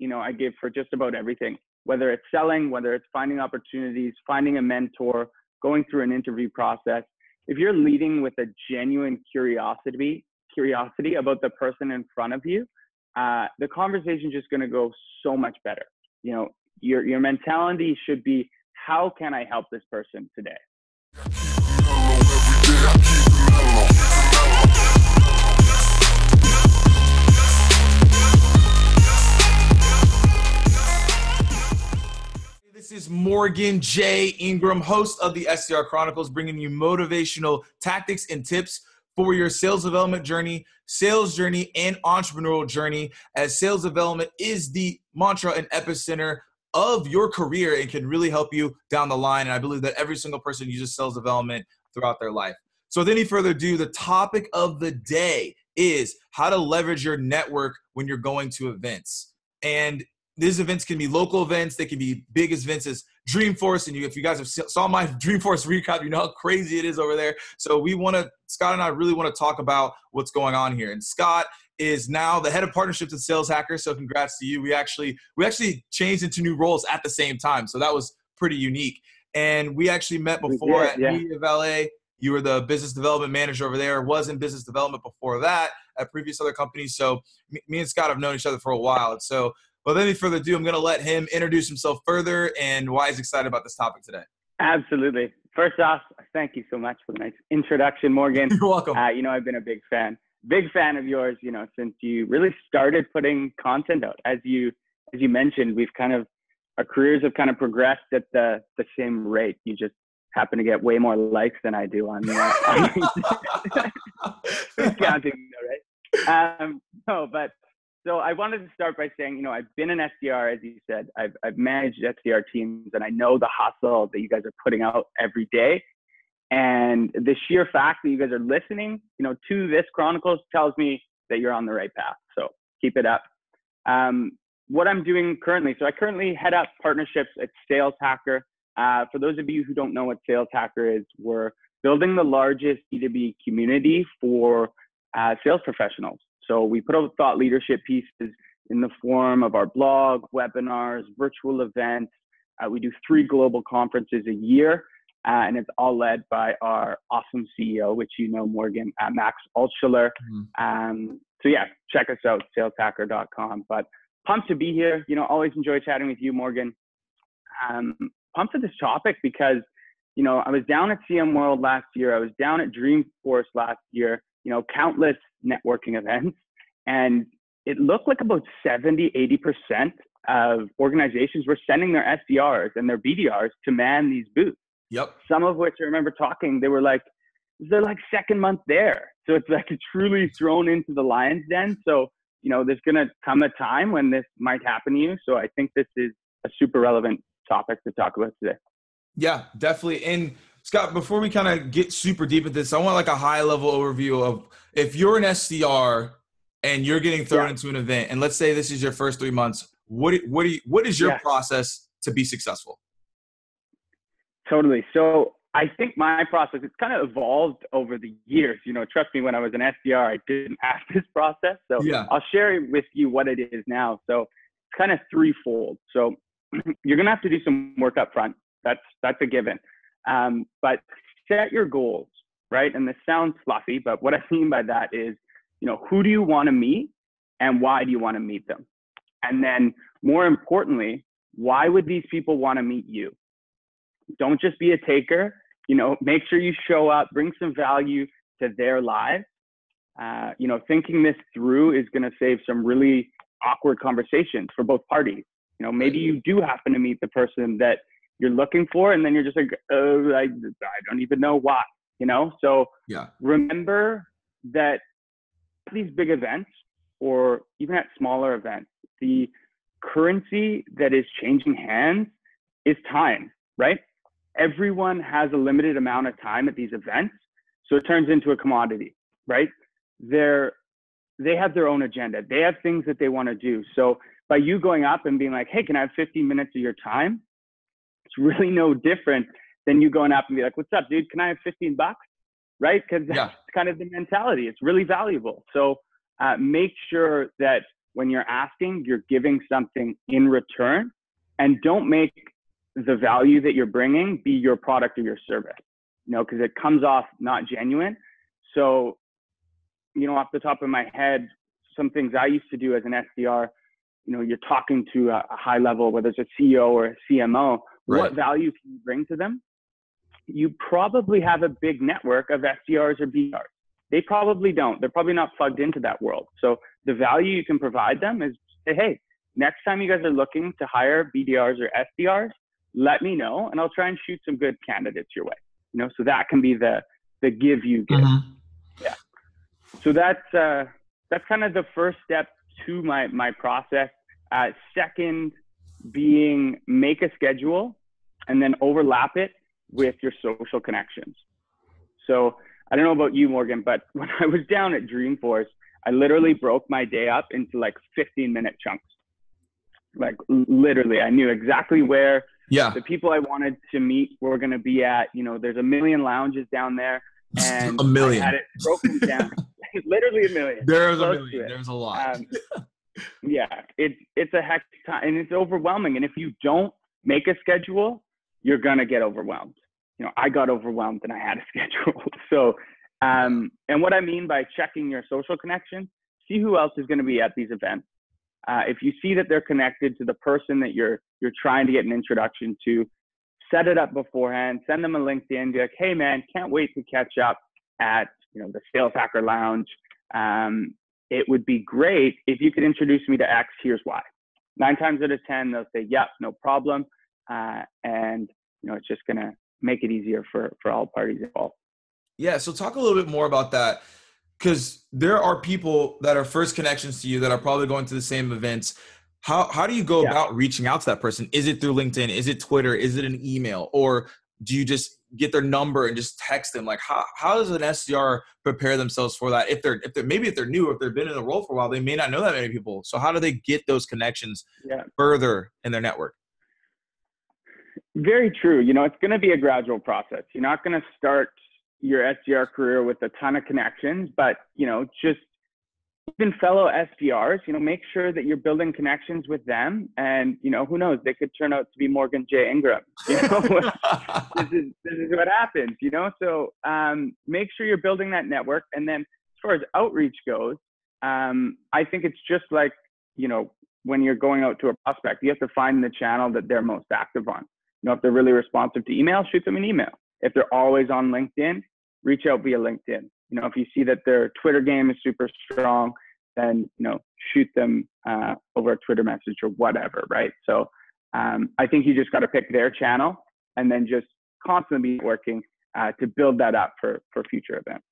I give for just about everything, whether it's selling, whether it's finding opportunities, finding a mentor, going through an interview process. If you're leading with a genuine curiosity about the person in front of you, the conversation is just going to go so much better. Your mentality should be, how can I help this person today? This is Morgan J. Ingram, host of the SDR Chronicles, bringing you motivational tactics and tips for your sales development journey, sales journey, and entrepreneurial journey, as sales development is the mantra and epicenter of your career and can really help you down the line. And I believe that every single person uses sales development throughout their life. So without any further ado, the topic of the day is how to leverage your network when you're going to events. And these events can be local events. They can be big events as Dreamforce. And if you guys have saw my Dreamforce recap, you know how crazy it is over there. So Scott and I really want to talk about what's going on here. And Scott is now the head of partnerships at SalesHacker. So congrats to you. We actually changed into new roles at the same time. So that was pretty unique. And we actually met before at Media Valet. You were the business development manager over there, was in business development before that at previous other companies. So me and Scott have known each other for a while. And so without any further ado, I'm going to let him introduce himself further and why he's excited about this topic today. Absolutely. First off, thank you so much for the nice introduction, Morgan. You're welcome. I've been a big fan of yours, since you really started putting content out. As you mentioned, our careers have kind of progressed at the same rate. You just happen to get way more likes than I do on counting, right? So I wanted to start by saying, I've been an SDR, as you said. I've managed SDR teams, and I know the hustle that you guys are putting out every day. And the sheer fact that you guys are listening, to this Chronicles tells me that you're on the right path. So keep it up. What I'm doing currently, so I currently head up partnerships at SalesHacker. For those of you who don't know what SalesHacker is, we're building the largest B2B community for sales professionals. So we put out thought leadership pieces in the form of our blog, webinars, virtual events. We do 3 global conferences a year, and it's all led by our awesome CEO, which Morgan, Max Altschuler. Check us out, saleshacker.com. But pumped to be here. Always enjoy chatting with you, Morgan. Pumped for this topic because, I was down at CM World last year. I was down at Dreamforce last year. Countless networking events, and it looked like about 70-80% of organizations were sending their SDRs and their BDRs to man these booths. Yep. Some of which I remember talking, they're like second month there. So it's like truly thrown into the lion's den. So, there's going to come a time when this might happen to you. So I think this is a super relevant topic to talk about today. Yeah, definitely. And Scott, before we kind of get super deep into this, I want a high level overview of if you're an SDR and you're getting thrown into an event, and let's say this is your first 3 months, what is your process to be successful? Totally. So I think my process, it's kind of evolved over the years. Trust me, when I was an SDR, I didn't have this process. So I'll share with you what it is now. So it's kind of threefold. So you're going to have to do some work up front. That's a given. But set your goals, right? And this sounds fluffy, but what I mean by that is, who do you want to meet and why do you want to meet them? And then more importantly, why would these people want to meet you? Don't just be a taker, make sure you show up, bring some value to their lives. Thinking this through is going to save some really awkward conversations for both parties. Maybe you do happen to meet the person that you're looking for, and then you're just like, oh, I don't even know why, So remember that these big events, or even at smaller events, the currency that is changing hands is time, right? Everyone has a limited amount of time at these events, so it turns into a commodity, right? They have their own agenda. They have things that they want to do. So by you going up and being like, hey, can I have 15 minutes of your time? It's really no different than you going up and be like, what's up, dude? Can I have $15? Right? Because that's kind of the mentality. It's really valuable. So make sure that when you're asking, you're giving something in return, and don't make the value that you're bringing be your product or your service, because it comes off not genuine. So, off the top of my head, some things I used to do as an SDR, you're talking to a high level, whether it's a CEO or a CMO, right. What value can you bring to them? You probably have a big network of SDRs or BDRs. They probably don't. They're probably not plugged into that world. So the value you can provide them is, say, hey, next time you guys are looking to hire BDRs or SDRs, let me know, and I'll try and shoot some good candidates your way. So that can be the give you give. Mm-hmm. Yeah. So that's kind of the first step to my process. Second being make a schedule and then overlap it with your social connections. So I don't know about you, Morgan, but when I was down at Dreamforce, I literally broke my day up into like 15-minute chunks. Like literally, I knew exactly where the people I wanted to meet were going to be at. There's a million lounges down there, and a million. I had it broken down. Literally a million. There's a million. There's a lot. Yeah, it's a hectic time, and it's overwhelming. And if you don't make a schedule, you're gonna get overwhelmed. I got overwhelmed and I had a schedule. So, and what I mean by checking your social connections, see who else is going to be at these events. If you see that they're connected to the person that you're trying to get an introduction to, set it up beforehand, send them a LinkedIn, be like, hey man, can't wait to catch up at, the SalesHacker Lounge. It would be great if you could introduce me to X, here's why. 9 times out of 10, they'll say, yep, no problem. And, it's just going to make it easier for all parties involved. Yeah. So talk a little bit more about that, because there are people that are first connections to you that are probably going to the same events. How do you go about reaching out to that person? Is it through LinkedIn? Is it Twitter? Is it an email? Or do you just get their number and just text them? Like how does an SDR prepare themselves for that? If they're new, or if they've been in the role for a while, they may not know that many people. So how do they get those connections further in their network? Very true. It's going to be a gradual process. You're not going to start your SDR career with a ton of connections, but, just even fellow SDRs, make sure that you're building connections with them. And, who knows, they could turn out to be Morgan J. Ingram. This is what happens, So make sure you're building that network. And then as far as outreach goes, I think it's just like, when you're going out to a prospect, you have to find the channel that they're most active on. If they're really responsive to email, shoot them an email. If they're always on LinkedIn, reach out via LinkedIn. If you see that their Twitter game is super strong, then, shoot them over a Twitter message or whatever, right? So I think you just got to pick their channel and then just constantly be working to build that up for future events.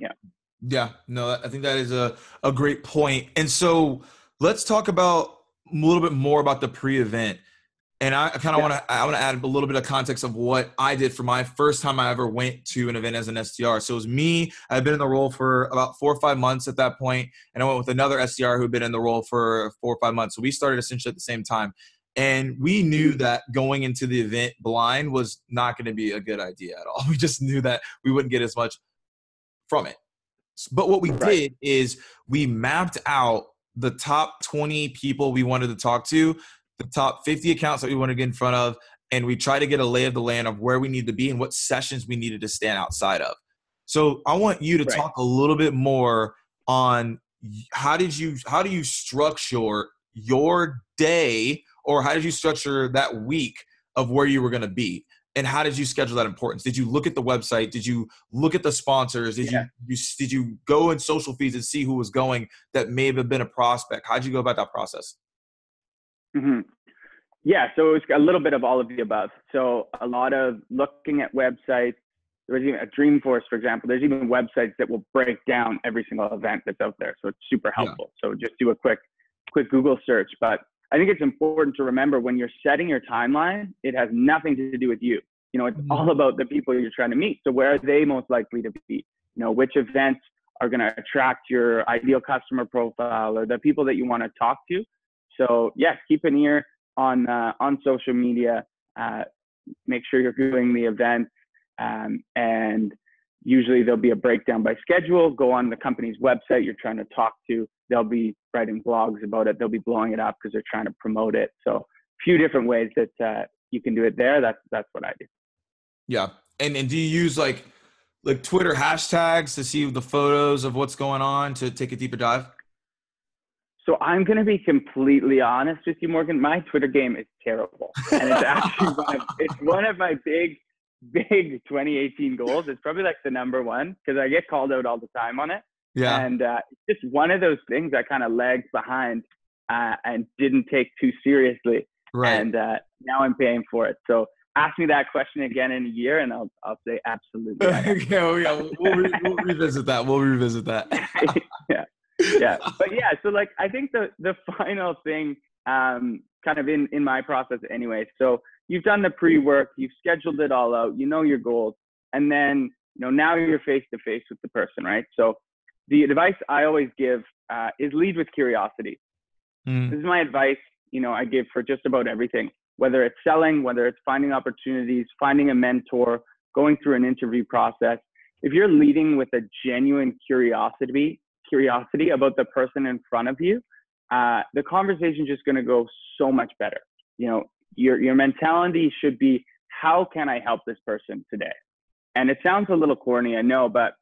Yeah. Yeah, no, I think that is a great point. And so let's talk about a little bit more about the pre-event. And I kind of want to add a little bit of context of what I did for my first time I ever went to an event as an SDR. So it was me. I'd been in the role for about 4 or 5 months at that point, and I went with another SDR who'd been in the role for 4 or 5 months. So we started essentially at the same time. And we knew that going into the event blind was not going to be a good idea at all. We just knew that we wouldn't get as much from it. But what we did is we mapped out the top 20 people we wanted to talk to, the top 50 accounts that we want to get in front of, and we try to get a lay of the land of where we need to be and what sessions we needed to stand outside of. So I want you to talk a little bit more on how do you structure your day, or how did you structure that week of where you were going to be? And how did you schedule that importance? Did you look at the website? Did you look at the sponsors? Did you go in social feeds and see who was going that may have been a prospect? How did you go about that process? Mm-hmm. Yeah, so it was a little bit of all of the above. So a lot of looking at websites. There was even a Dreamforce, for example. There's even websites that will break down every single event that's out there. So it's super helpful. So just do a quick Google search. But I think it's important to remember when you're setting your timeline, it has nothing to do with you. It's all about the people you're trying to meet. So where are they most likely to be? Which events are going to attract your ideal customer profile or the people that you want to talk to? So yes, keep an ear on social media. Make sure you're doing the events, and usually there'll be a breakdown by schedule. Go on the company's website you're trying to talk to. They'll be writing blogs about it. They'll be blowing it up because they're trying to promote it. So a few different ways that you can do it there. That's what I do. Yeah. And do you use like Twitter hashtags to see the photos of what's going on to take a deeper dive? So I'm going to be completely honest with you, Morgan. My Twitter game is terrible. And it's actually one of my big 2018 goals. It's probably like the number one because I get called out all the time on it. Yeah. And it's just one of those things I kind of lagged behind and didn't take too seriously. Right. And now I'm paying for it. So ask me that question again in a year and I'll say absolutely. We'll revisit that. We'll revisit that. Yeah. But yeah, so like, I think the final thing, kind of in my process anyway. So you've done the pre-work, you've scheduled it all out, you know your goals, and then, now you're face to face with the person, right? So the advice I always give is lead with curiosity. This is my advice, I give for just about everything, whether it's selling, whether it's finding opportunities, finding a mentor, going through an interview process. If you're leading with a genuine curiosity about the person in front of you, the conversation is just going to go so much better. Your mentality should be, how can I help this person today? And it sounds a little corny, I know, but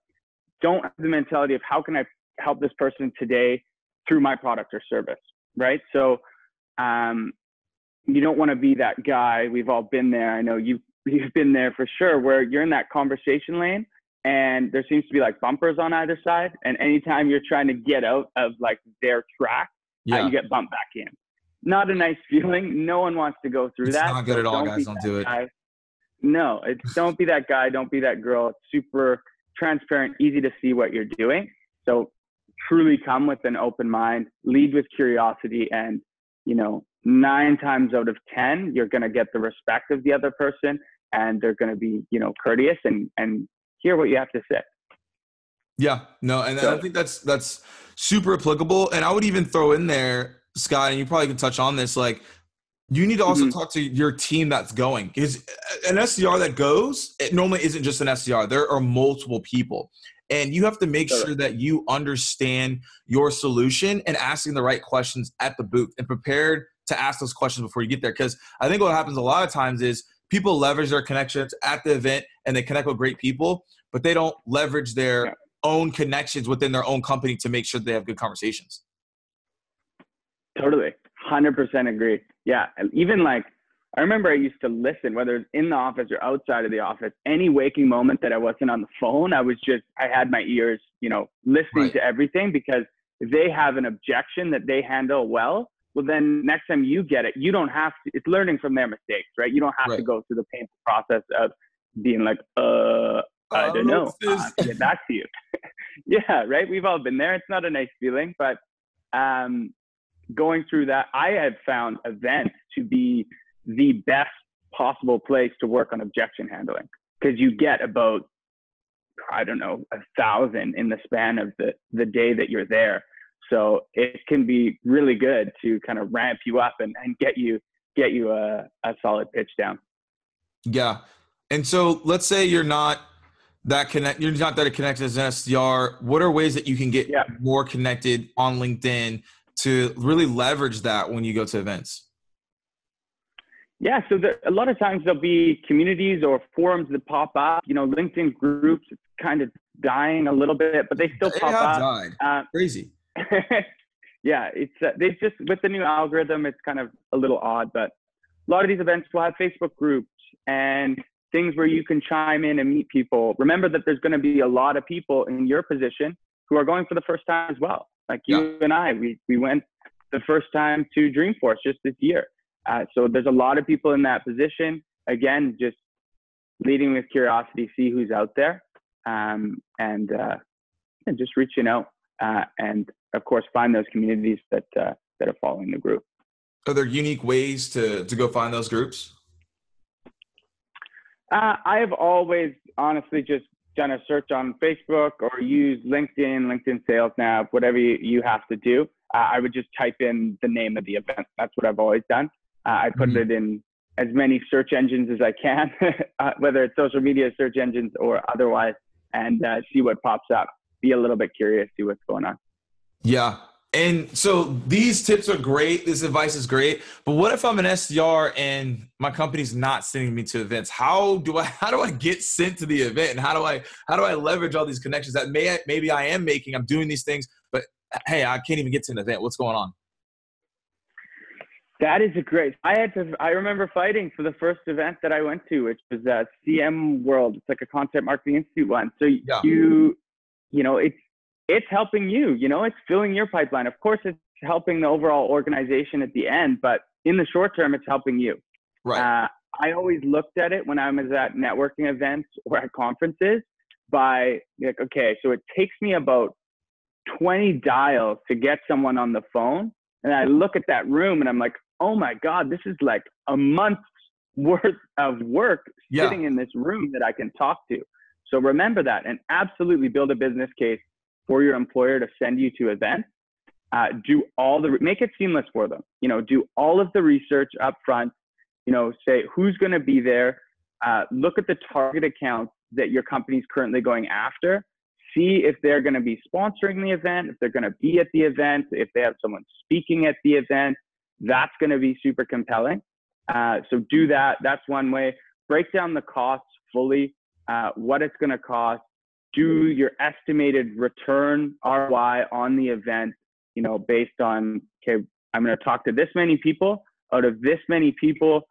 don't have the mentality of how can I help this person today through my product or service, right? So you don't want to be that guy. We've all been there. I know you've been there for sure, where you're in that conversation lane and there seems to be like bumpers on either side. And anytime you're trying to get out of like their track, you get bumped back in. Not a nice feeling. No one wants to go through that. It's not good at all, guys. Don't do it. No, don't be that guy. Don't be that girl. It's super transparent, easy to see what you're doing. So truly come with an open mind, lead with curiosity, and 9 times out of 10, you're going to get the respect of the other person, and they're going to be, courteous and hear what you have to say. Yeah, no. And I think that's super applicable. And I would even throw in there, Scott, and you probably can touch on this, like, you need to also talk to your team that's going, because an SDR that goes, it normally isn't just an SDR. There are multiple people, and you have to make sure that you understand your solution and asking the right questions at the booth and prepared to ask those questions before you get there. Because I think what happens a lot of times is people leverage their connections at the event and they connect with great people, but they don't leverage their own connections within their own company to make sure they have good conversations. Totally. 100% agree. Yeah. And even like, I remember I used to listen, whether it's in the office or outside of the office, any waking moment that I wasn't on the phone, I had my ears, listening to everything, because if they have an objection that they handle well, then next time you get it, you don't have to, it's learning from their mistakes, right? You don't have to go through the painful process of being like, I don't know, I'll get back to you. Yeah. Right. We've all been there. It's not a nice feeling, but, going through that, I have found events to be the best possible place to work on objection handling, because you get about, 1,000 in the span of the day that you're there. So it can be really good to kind of ramp you up and get you a solid pitch down. Yeah. And so let's say you're not that connected as an SDR. What are ways that you can get more connected on LinkedIn to really leverage that when you go to events? Yeah, so a lot of times there'll be communities or forums that pop up. LinkedIn groups, it's kind of dying a little bit, but they still pop up. Died. Crazy. Yeah, it's they just, with the new algorithm, it's kind of a little odd. But a lot of these events will have Facebook groups and things where you can chime in and meet people. Remember that there's going to be a lot of people in your position who are going for the first time as well. Like you and I, we went the first time to Dreamforce just this year. So there's a lot of people in that position. Again, just leading with curiosity, see who's out there, and just reaching out. And of course, find those communities that are following the group. Are there unique ways to go find those groups? I have always honestly just done a search on Facebook or use LinkedIn Sales Nav, whatever you have to do. I would just type in the name of the event. That's what I've always done. I put it in as many search engines as I can, whether it's social media search engines or otherwise. and see what pops up. Be a little bit curious, see what's going on. Yeah. And so these tips are great. This advice is great. But what if I'm an SDR and my company's not sending me to events? How do I get sent to the event? And how do I leverage all these connections that maybe I am making? I'm doing these things, but hey, I can't even get to an event. What's going on? That is a great. I remember fighting for the first event that I went to, which was CM World. It's like a Content Marketing Institute one. So yeah. you know, it's helping you, you know, it's filling your pipeline. Of course, it's helping the overall organization at the end, but in the short term, it's helping you. Right. I always looked at it when I was at networking events or at conferences by like, okay, so it takes me about 20 dials to get someone on the phone. And I look at that room and I'm like, oh my God, this is like a month's worth of work sitting in this room that I can talk to. So remember that, and absolutely build a business case for your employer to send you to events. Make it seamless for them. You know, do all of the research up front. You know, say who's going to be there. Look at the target accounts that your company's currently going after. See if they're going to be sponsoring the event, if they're going to be at the event, if they have someone speaking at the event. That's going to be super compelling. So do that. That's one way. Break down the costs fully, what it's going to cost. Do your estimated return ROI on the event, you know, based on, okay, I'm going to talk to this many people. Out of this many people,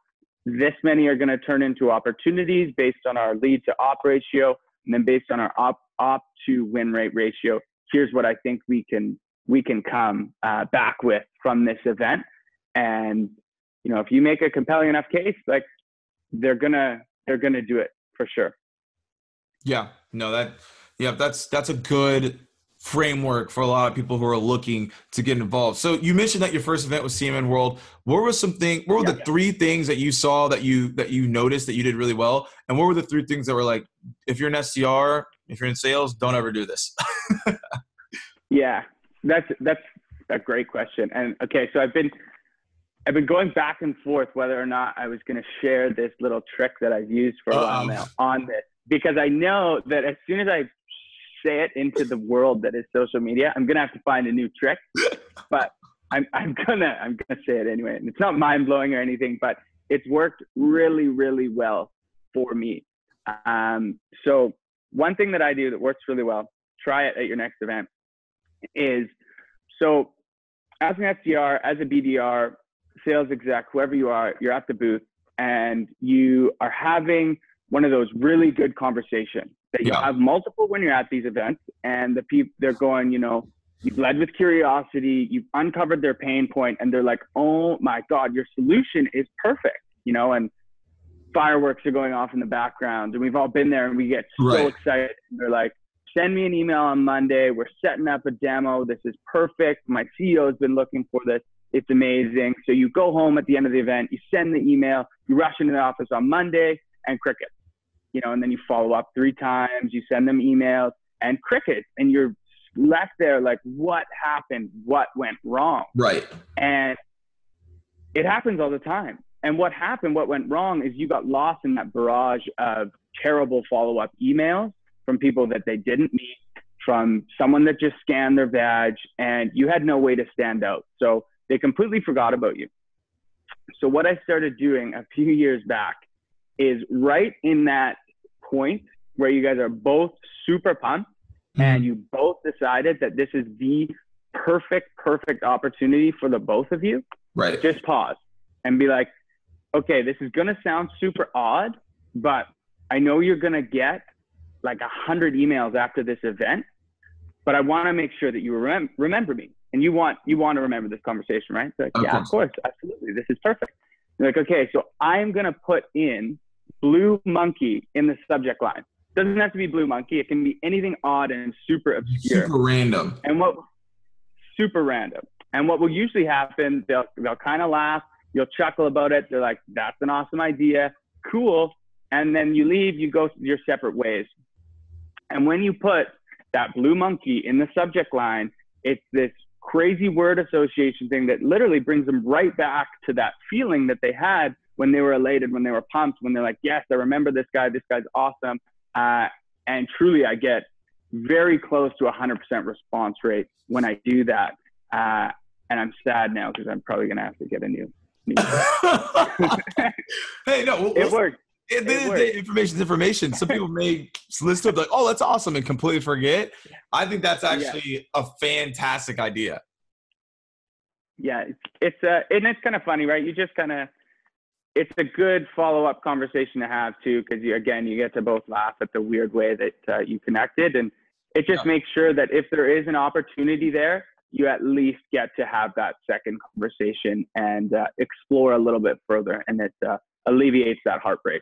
this many are going to turn into opportunities based on our lead to op ratio. And then based on our op to win rate ratio, here's what I think we can come back with from this event. And, you know, if you make a compelling enough case, like they're gonna do it for sure. Yeah, no, that's a good framework for a lot of people who are looking to get involved. So you mentioned that your first event was CMN World. What were the three things that you saw that you noticed that you did really well? And what were the three things that were like, if you're an SDR, if you're in sales, don't ever do this? Yeah, that's a great question. And okay, so I've been going back and forth whether or not I was going to share this little trick that I've used for a while now on this, because I know that as soon as I say it into the world that is social media, I'm going to have to find a new trick, but I'm gonna say it anyway. And it's not mind blowing or anything, but it's worked really, really well for me. So one thing that I do that works really well, try it at your next event, is so as an SDR, as a BDR, sales exec, whoever you are, you're at the booth and you are having one of those really good conversations that you have multiple when you're at these events, and the people, they're going, you know, you've led with curiosity, you've uncovered their pain point, and they're like, oh my God, your solution is perfect, you know, and fireworks are going off in the background, and we've all been there and we get so excited. They're like, send me an email on Monday. We're setting up a demo. This is perfect. My CEO has been looking for this. It's amazing. So you go home at the end of the event, you send the email, you rush into the office on Monday, and crickets, you know, and then you follow up 3 times, you send them emails and crickets, and you're left there like, what happened? What went wrong? Right. And it happens all the time. And what went wrong is you got lost in that barrage of terrible follow-up emails from people that they didn't meet, from someone that just scanned their badge, and you had no way to stand out. So they completely forgot about you. So what I started doing a few years back is right in that point where you guys are both super pumped and you both decided that this is the perfect opportunity for the both of you. Right. Just pause and be like, okay, this is going to sound super odd, but I know you're going to get like 100 emails after this event, but I want to make sure that you remember me, and you want to remember this conversation, right? So like, of course, absolutely. This is perfect. You're like, okay, so I'm going to put in blue monkey in the subject line. Doesn't have to be blue monkey. It can be anything odd and super obscure. Super random. Super random. And what will usually happen, they'll kind of laugh. You'll chuckle about it. They're like, that's an awesome idea. Cool. And then you leave, you go your separate ways. And when you put that blue monkey in the subject line, it's this crazy word association thing that literally brings them right back to that feeling that they had when they were elated, when they were pumped, when they're like, yes, I remember this guy. This guy's awesome. And truly, I get very close to 100% response rate when I do that. And I'm sad now because I'm probably going to have to get a new. Hey, no, it worked. Information is information. Some people may listen to it like, oh, that's awesome, and completely forget. I think that's actually a fantastic idea. Yeah, and it's kind of funny, right? You just kind of, it's a good follow-up conversation to have too, because you get to both laugh at the weird way that you connected, and it just makes sure that if there is an opportunity there, you at least get to have that second conversation and explore a little bit further, and it alleviates that heartbreak.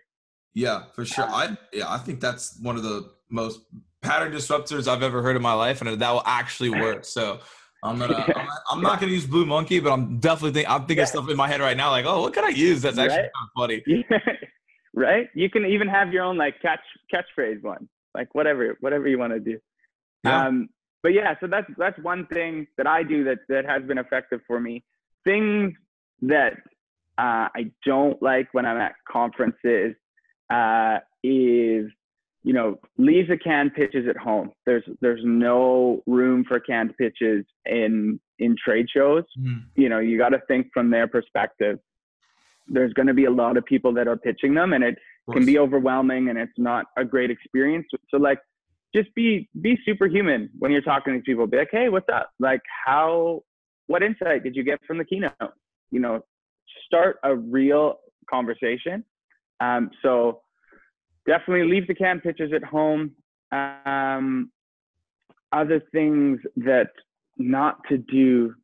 Yeah, for sure. I think that's one of the most pattern disruptors I've ever heard in my life, and that will actually work. So I'm not gonna use Blue Monkey, but I'm definitely thinking stuff in my head right now, like, oh, what can I use that's actually kind of funny? Yeah. Right? You can even have your own like catchphrase one, like whatever you want to do. Yeah. But yeah, so that's one thing that I do that has been effective for me. Things that I don't like when I'm at conferences is, leave the canned pitches at home. There's no room for canned pitches in trade shows. You got to think from their perspective. There's going to be a lot of people that are pitching them, and it can be overwhelming, and it's not a great experience. So like, just be superhuman when you're talking to people. Be like, hey, what's up? Like, what insight did you get from the keynote? Start a real conversation. So definitely leave the canned pitches at home. Other things that not to do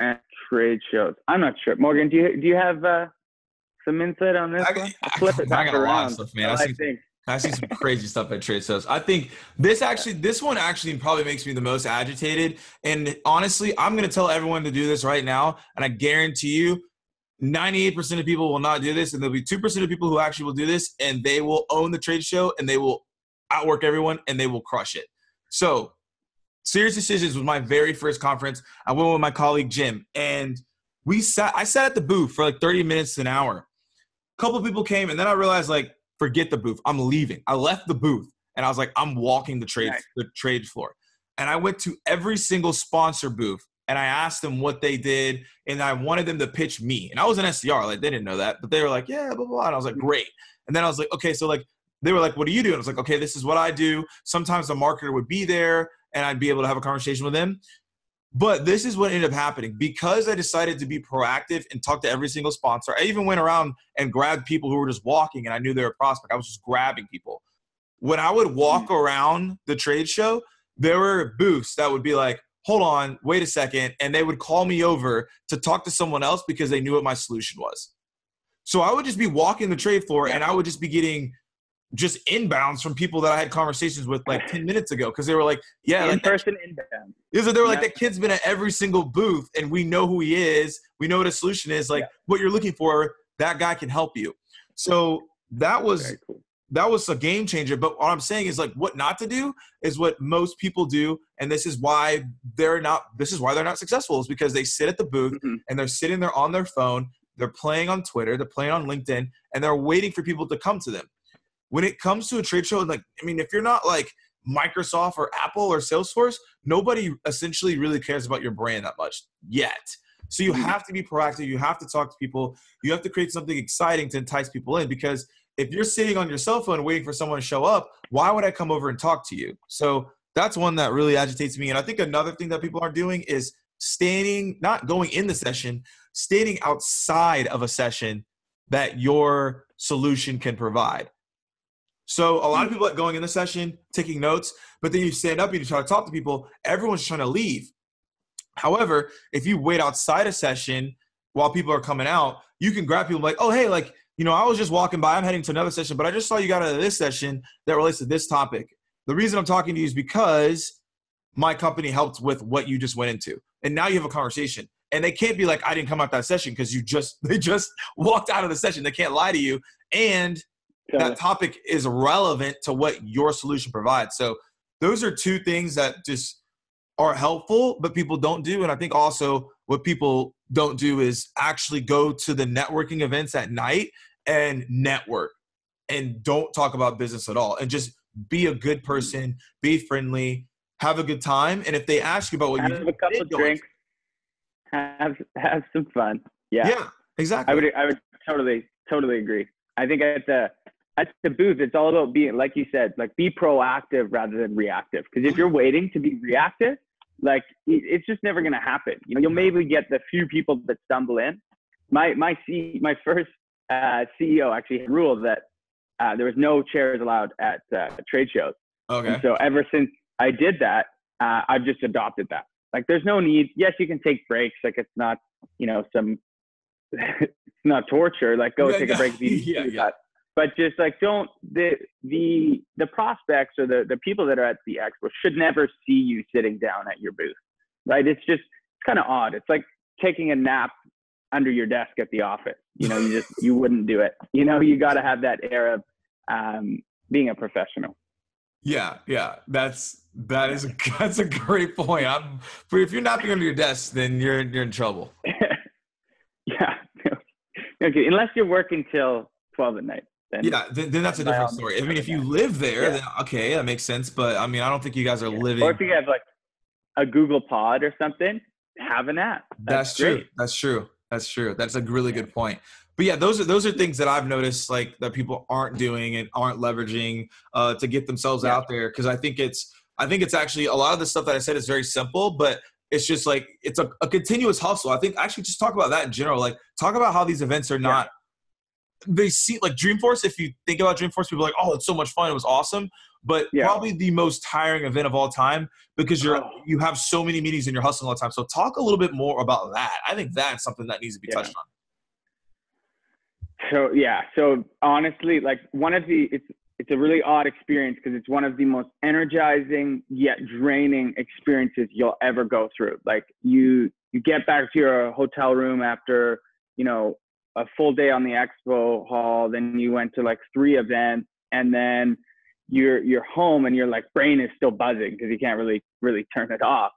at trade shows. I'm not sure. Morgan, do you have some insight on this one? I'll flip it back around. Stuff, man. I see some crazy stuff at trade shows. I think this one actually probably makes me the most agitated. And honestly, I'm going to tell everyone to do this right now. And I guarantee you, 98% of people will not do this, and there'll be 2% of people who actually will do this, and they will own the trade show, and they will outwork everyone, and they will crush it. So, Serious Decisions was my very first conference. I went with my colleague Jim, and I sat at the booth for like 30 minutes to an hour. A couple of people came, and then I realized, like, forget the booth. I'm leaving. I left the booth, and I was like, I'm walking the trade floor. And I went to every single sponsor booth, and I asked them what they did, and I wanted them to pitch me. And I was an SDR, like they didn't know that, but they were like, yeah, blah, blah, blah. And I was like, great. And then I was like, okay, so like, they were like, what do you do? And I was like, okay, this is what I do. Sometimes the marketer would be there, and I'd be able to have a conversation with them. But this is what ended up happening. Because I decided to be proactive and talk to every single sponsor, I even went around and grabbed people who were just walking, and I knew they were a prospect. I was just grabbing people. When I would walk around the trade show, there were booths that would be like, hold on, wait a second. And they would call me over to talk to someone else because they knew what my solution was. So I would just be walking the trade floor, and I would just be getting just inbounds from people that I had conversations with like 10 minutes ago. Cause they were like, yeah. In-person inbound. So they were like, that kid's been at every single booth, and we know who he is. We know what his solution is. Like what you're looking for, that guy can help you. So that was a game changer. But what I'm saying is like, what not to do is what most people do. And this is why they're not successful, is because they sit at the booth and they're sitting there on their phone. They're playing on Twitter, they're playing on LinkedIn, and they're waiting for people to come to them. When it comes to a trade show, like, I mean, if you're not like Microsoft or Apple or Salesforce, nobody essentially really cares about your brand that much yet. So you have to be proactive. You have to talk to people. You have to create something exciting to entice people in, because if you're sitting on your cell phone waiting for someone to show up, why would I come over and talk to you? So that's one that really agitates me. And I think another thing that people aren't doing is not going in the session, standing outside of a session that your solution can provide. So a lot of people are going in the session, taking notes, but then you stand up and you try to talk to people, everyone's trying to leave. However, if you wait outside a session while people are coming out, you can grab people like, oh, hey, like, I was just walking by, I'm heading to another session, but I just saw you got out of this session that relates to this topic. The reason I'm talking to you is because my company helped with what you just went into. And now you have a conversation. And they can't be like, I didn't come out that session because they just walked out of the session. They can't lie to you. And that topic is relevant to what your solution provides. So those are two things that just are helpful, but people don't do. And I think also what people don't do is actually go to the networking events at night and network and don't talk about business at all, and just be a good person, be friendly, have a good time. And if they ask you about what you have a couple of drinks, have some fun. Yeah, exactly. I would totally agree. I think at the booth, it's all about being, like you said, like be proactive rather than reactive. Because if you're waiting to be reactive, like it's just never going to happen. You know, you'll maybe get the few people that stumble in. My first CEO actually had a rule that there was no chairs allowed at trade shows. Okay. And so ever since I did that, I've just adopted that. Like, there's no need. Yes, you can take breaks. Like, it's not, it's not torture. Like, go take a break if you need to do that. But just like, don't, the prospects or the people that are at the expo should never see you sitting down at your booth, right? It's kind of odd. It's like taking a nap under your desk at the office. You wouldn't do it. You got to have that air of being a professional. Yeah. That's a great point. If you're napping under your desk, then you're in trouble. Yeah. Okay. Unless you're working till 12 at night. Then that's a different story. I mean, if you live there, then okay, that makes sense. But I mean, I don't think you guys are living. Or if you have like a Google Pod or something, have a nap. That's true. That's true. That's a really good point. But yeah, those are things that I've noticed, like, that people aren't doing and aren't leveraging to get themselves out there. Because I think it's actually a lot of the stuff that I said is very simple, but it's just like it's a continuous hustle. I think actually just talk about that in general. Like, talk about how these events are not. They see, like, Dreamforce, if you think about Dreamforce, people are like, oh, it's so much fun, it was awesome, but probably the most tiring event of all time because you have so many meetings and you're hustling all the time. So talk a little bit more about that. I think that's something that needs to be touched on. So honestly, like, it's a really odd experience because it's one of the most energizing yet draining experiences you'll ever go through. Like, you get back to your hotel room after, a full day on the expo hall, then you went to like 3 events, and then you're home and your like brain is still buzzing because you can't really turn it off.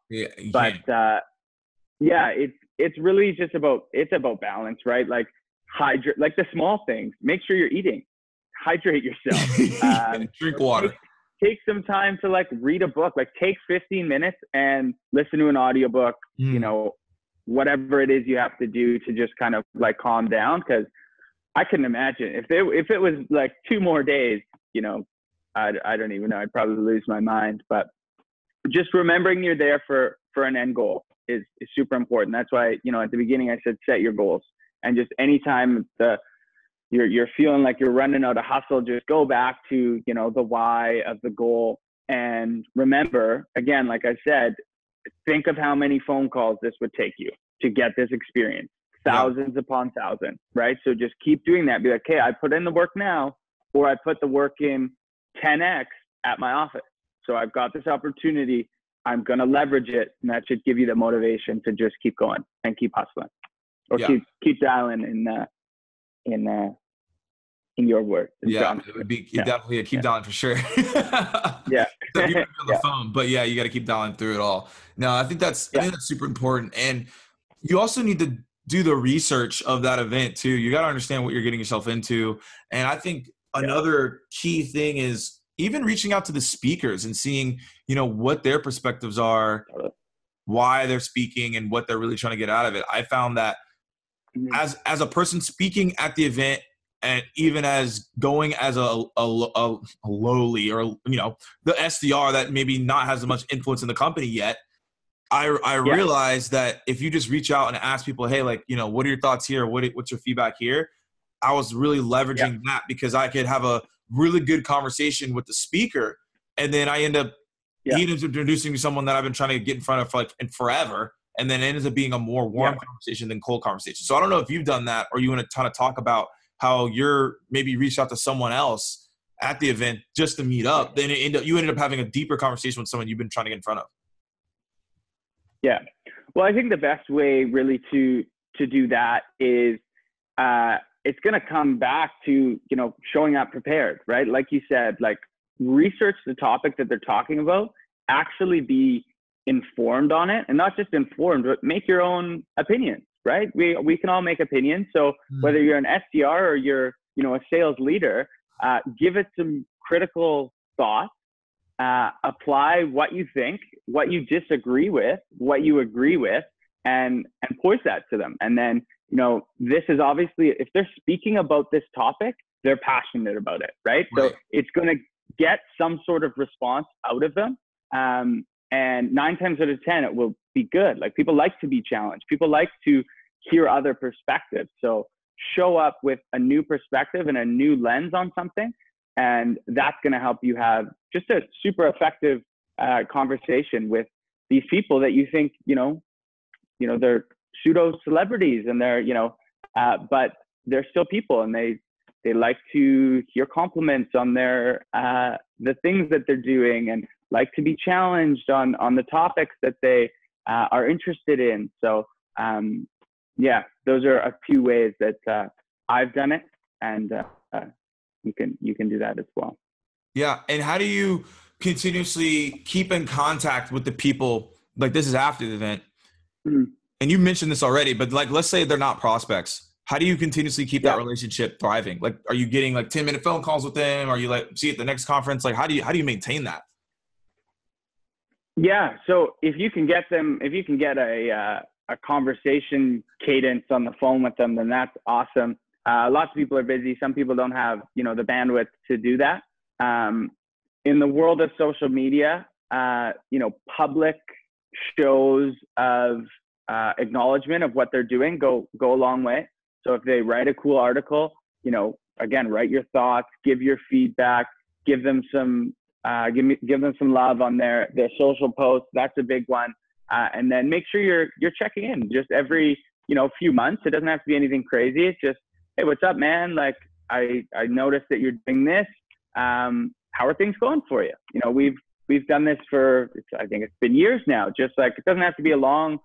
It's really just about balance, right? Like, hydrate, like the small things, make sure you're eating, hydrate yourself, drink water, take some time to like read a book, like take 15 minutes and listen to an audiobook, whatever it is you have to do to just kind of like calm down. Because I can imagine if it was like 2 more days, I don't even know, I'd probably lose my mind. But just remembering you're there for an end goal is super important. That's why, at the beginning I said set your goals, and just anytime you're feeling like you're running out of hustle, just go back to the why of the goal, and remember, again, like I said, think of how many phone calls this would take you to get this experience. Thousands upon thousands, right? So just keep doing that. Be like, okay, I put in the work now, or I put the work in 10x at my office. So I've got this opportunity. I'm going to leverage it. And that should give you the motivation to just keep going and keep hustling, or keep dialing in your words. Definitely keep dialing for sure. So you're on the phone, but you got to keep dialing through it all. No, I think that's super important. And you also need to do the research of that event too. You got to understand what you're getting yourself into. And I think another key thing is even reaching out to the speakers and seeing, what their perspectives are, why they're speaking, and what they're really trying to get out of it. I found that as a person speaking at the event, and even as going as a lowly, or, the SDR that maybe not has as much influence in the company yet, I realized that if you just reach out and ask people, hey, like, what are your thoughts here? What's your feedback here? I was really leveraging that because I could have a really good conversation with the speaker. And then he ends up introducing me to someone that I've been trying to get in front of for forever. And then it ends up being a more warm conversation than cold conversation. So I don't know if you've done that, or you want to kind of talk about how you're maybe reached out to someone else at the event just to meet up. Then you ended up having a deeper conversation with someone you've been trying to get in front of. Yeah. Well, I think the best way really to do that is it's going to come back to, showing up prepared, right? Like you said, like, research the topic that they're talking about, actually be informed on it, and not just informed, but make your own opinions, right? We can all make opinions. So whether you're an SDR or you're, a sales leader, give it some critical thoughts, apply what you think, what you disagree with, what you agree with, and voice that to them. And then, you know, this is obviously, if they're speaking about this topic, they're passionate about it, right? So it's going to get some sort of response out of them. And 9 times out of 10, it will be good. Like, people like to be challenged. People like to hear other perspectives. So show up with a new perspective and a new lens on something. And that's going to help you have just a super effective conversation with these people that you think, you know, they're pseudo celebrities, and they're, you know, but they're still people, and they like to hear compliments on their, the things that they're doing, and like to be challenged on the topics that they are interested in. So yeah, those are a few ways that I've done it, and you can do that as well. Yeah. And how do you continuously keep in contact with the people? Like, this is after the event. Mm-hmm. And you mentioned this already, but like, let's say they're not prospects. How do you continuously keep that relationship thriving? Like, are you getting like 10-minute phone calls with them? Are you like, see you at the next conference? Like, how do you maintain that? Yeah. So if you can get a conversation cadence on the phone with them, then that's awesome. Lots of people are busy. Some people don't have, you know, the bandwidth to do that. In the world of social media, you know, public shows of acknowledgement of what they're doing go a long way. So if they write a cool article, you know, again, write your thoughts, give your feedback, give them some love on their social posts. That's a big one. And then make sure you're checking in just every, you know, few months. It doesn't have to be anything crazy. It's just, hey, what's up, man? Like, I noticed that you're doing this. How are things going for you? You know, we've done this for, I think it's been years now. Just like, it doesn't have to be a long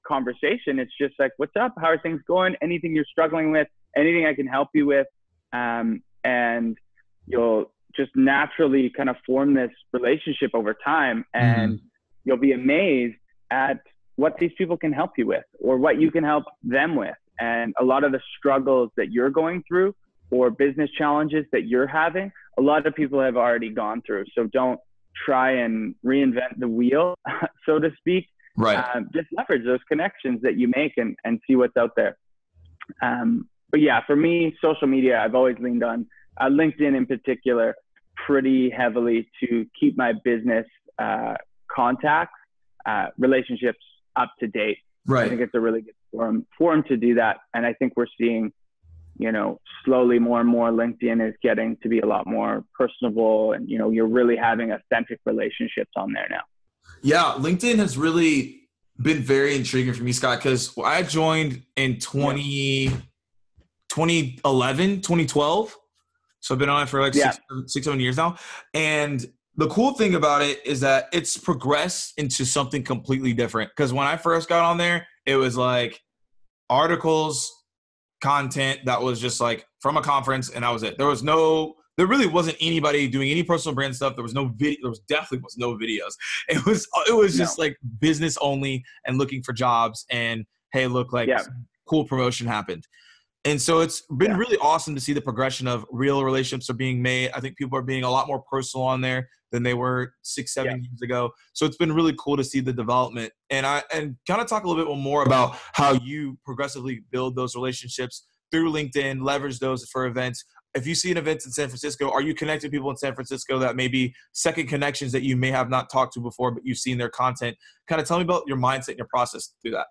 conversation. It's just like, what's up? How are things going? Anything you're struggling with? Anything I can help you with? And you'll just naturally kind of form this relationship over time, and you'll be amazed at what these people can help you with, or what you can help them with. And a lot of the struggles that you're going through, or business challenges that you're having, a lot of people have already gone through. So don't try and reinvent the wheel, so to speak. Right. Just leverage those connections that you make and see what's out there. But yeah, for me, social media, I've always leaned on LinkedIn in particular pretty heavily to keep my business contacts, relationships up to date. Right. I think it's a really good forum to do that. And I think we're seeing, you know, slowly more and more LinkedIn is getting to be a lot more personable, and, you know, you're really having authentic relationships on there now. Yeah. LinkedIn has really been very intriguing for me, Scott, because I joined in 2011, 2012. So I've been on it for like 6-7 years now. And the cool thing about it is that it's progressed into something completely different. Because when I first got on there, it was like articles, content that was just like from a conference, and that was it. There really wasn't anybody doing any personal brand stuff. There was no video. There definitely was no videos. It was just like business only, and looking for jobs, and hey, look, like cool promotion happened. And so it's been really awesome to see the progression of real relationships are being made. I think people are being a lot more personal on there than they were 6-7 years ago. So it's been really cool to see the development. And kind of talk a little bit more about how you progressively build those relationships through LinkedIn, leverage those for events. If you see an event in San Francisco, are you connecting people in San Francisco that may be second connections that you may have not talked to before, but you've seen their content? Kind of tell me about your mindset and your process through that.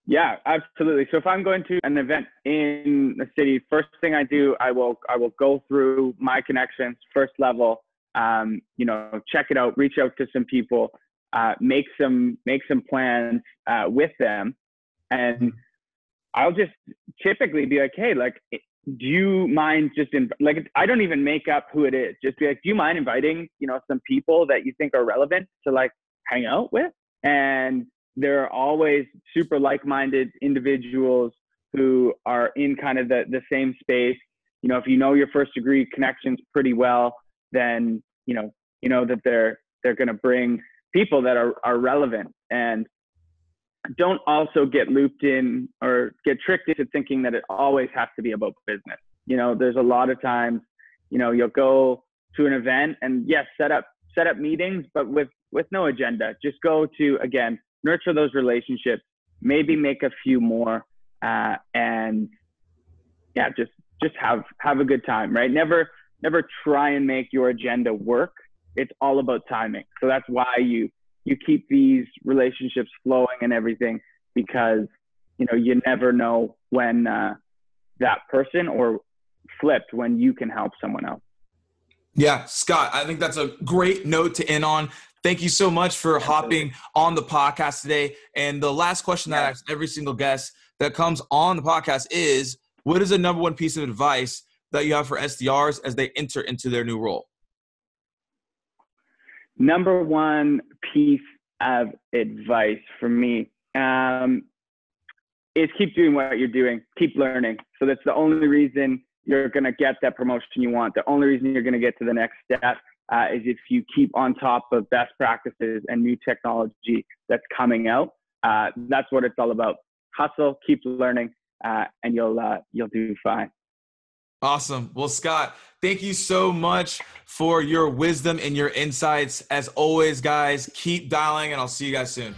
Yeah, absolutely. So if I'm going to an event in the city, first thing I do, I will go through my connections, first level, you know, check it out, reach out to some people, make some plans with them. And I'll just typically be like, hey, like, do you mind I don't even make up who it is. Just be like, do you mind inviting, you know, some people that you think are relevant to like hang out with? And there are always super like-minded individuals who are in kind of the same space. You know, if you know your first degree connections pretty well, then, you know that they're going to bring people that are relevant. And don't also get looped in or get tricked into thinking that it always has to be about business. You know, there's a lot of times, you'll go to an event and yes, set up meetings, but with no agenda. Just go to, again, nurture those relationships, maybe make a few more, and yeah, just have a good time, right? Never try and make your agenda work. It's all about timing. So that's why you keep these relationships flowing and everything, because you never know when that person, or flipped, when you can help someone else. Yeah, Scott, I think that's a great note to end on. Thank you so much for hopping on the podcast today. And the last question that I ask every single guest that comes on the podcast is, what is the number one piece of advice that you have for SDRs as they enter into their new role? Number one piece of advice for me is keep doing what you're doing. Keep learning. So that's the only reason you're going to get that promotion you want. The only reason you're going to get to the next step is if you keep on top of best practices and new technology that's coming out. That's what it's all about. Hustle, keep learning, and you'll do fine. Awesome. Well, Scott, thank you so much for your wisdom and your insights. As always, guys, keep dialing, and I'll see you guys soon.